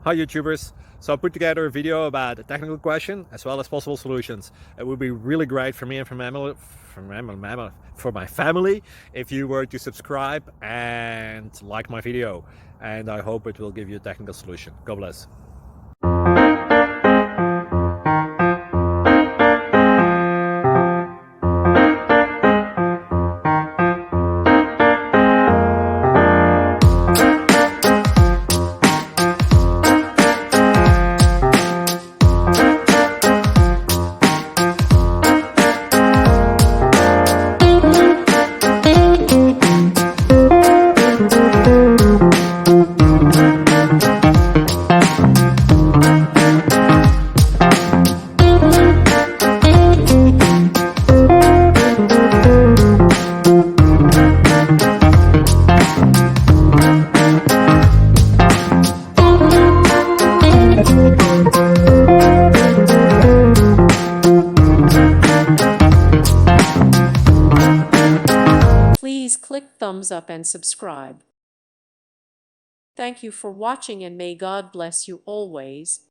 Hi YouTubers! So I put together a video about a technical question as well as possible solutions. It would be really great for me and for my family if you were to subscribe and like my video, and I hope it will give you a technical solution. God bless. Please click thumbs up and subscribe. Thank you for watching, and may God bless you always.